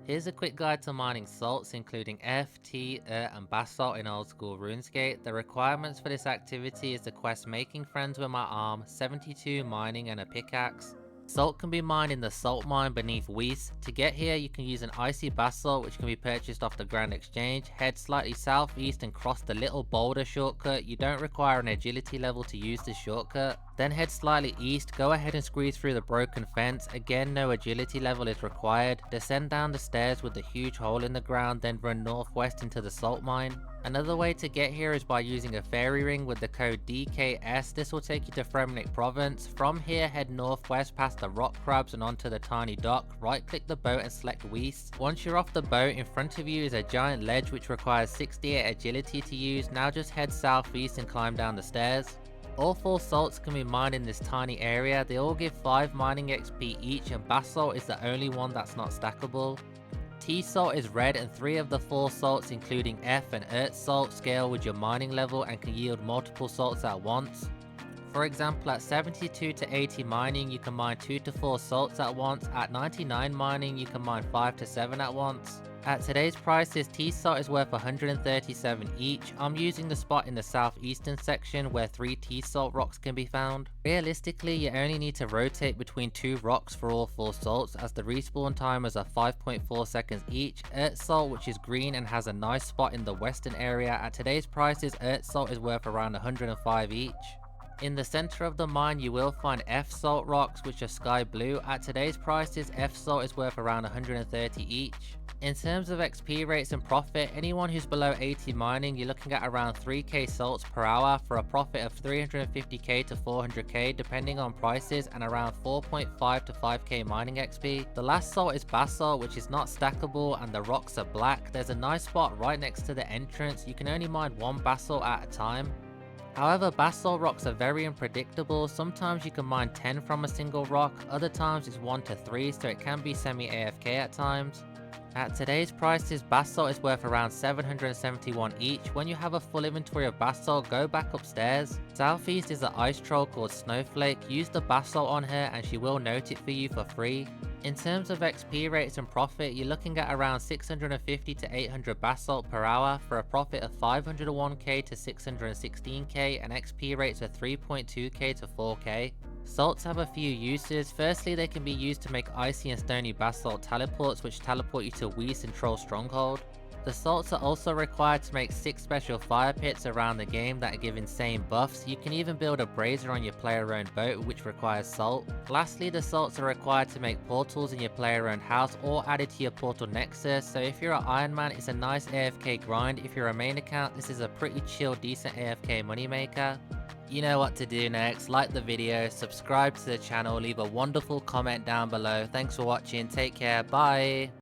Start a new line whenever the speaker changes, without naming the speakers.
Here's a quick guide to mining salts including F, T, and Basalt in Old School RuneScape. The requirements for this activity is the quest Making Friends with My Arm, 72 mining and a pickaxe. Salt can be mined in the salt mine beneath Weiss. To get here you can use an icy basalt which can be purchased off the Grand Exchange. Head slightly southeast and cross the little boulder shortcut. You don't require an agility level to use this shortcut. Then head slightly east, go ahead and squeeze through the broken fence. Again, no agility level is required. Descend down the stairs with the huge hole in the ground, then run northwest into the salt mine. Another way to get here is by using a fairy ring with the code DKS. This will take you to Fremnik province. From here, head northwest past the rock crabs and onto the tiny dock. Right click the boat and select Weiss. Once you're off the boat, in front of you is a giant ledge which requires 68 agility to use. Now just head southeast and climb down the stairs. All 4 salts can be mined in this tiny area. They all give 5 mining XP each, and basalt is the only one that's not stackable. T salt is red, and 3 of the 4 salts including F and Earth salt scale with your mining level and can yield multiple salts at once. For example, at 72 to 80 mining you can mine 2 to 4 salts at once. At 99 mining you can mine 5 to 7 at once. At today's prices, T-salt is worth 137 each. I'm using the spot in the southeastern section where 3 T-salt rocks can be found. Realistically, you only need to rotate between 2 rocks for all 4 salts, as the respawn timers are 5.4 seconds each. Earth salt, which is green and has a nice spot in the western area, at today's prices Earth salt is worth around 105 each. In the center of the mine you will find F salt rocks which are sky blue. At today's prices F salt is worth around 130 each. In terms of XP rates and profit, anyone who's below 80 mining, you're looking at around 3k salts per hour for a profit of 350k to 400k depending on prices, and around 4.5 to 5k mining XP. The last salt is basalt, which is not stackable and the rocks are black. There's a nice spot right next to the entrance. You can only mine 1 basalt at a time. However, basalt rocks are very unpredictable. Sometimes you can mine 10 from a single rock, other times it's 1 to 3, so it can be semi-AFK at times. At today's prices, basalt is worth around 771 each. When you have a full inventory of basalt, go back upstairs. Southeast is an ice troll called Snowflake. Use the basalt on her and she will note it for you for free. In terms of XP rates and profit, you're looking at around 650 to 800 basalt per hour for a profit of 501k to 616k and XP rates of 3.2k to 4k. Salts have a few uses. Firstly, they can be used to make icy and stony basalt teleports which teleport you to Weiss and Troll Stronghold. The salts are also required to make 6 special fire pits around the game that give insane buffs. You can even build a brazier on your player-owned boat which requires salt. Lastly, the salts are required to make portals in your player-owned house or added to your portal nexus. So if you're an Ironman, it's a nice AFK grind. If you're a main account, this is a pretty chill, decent AFK moneymaker. You know what to do next. Like the video, subscribe to the channel, leave a wonderful comment down below. Thanks for watching, take care, bye!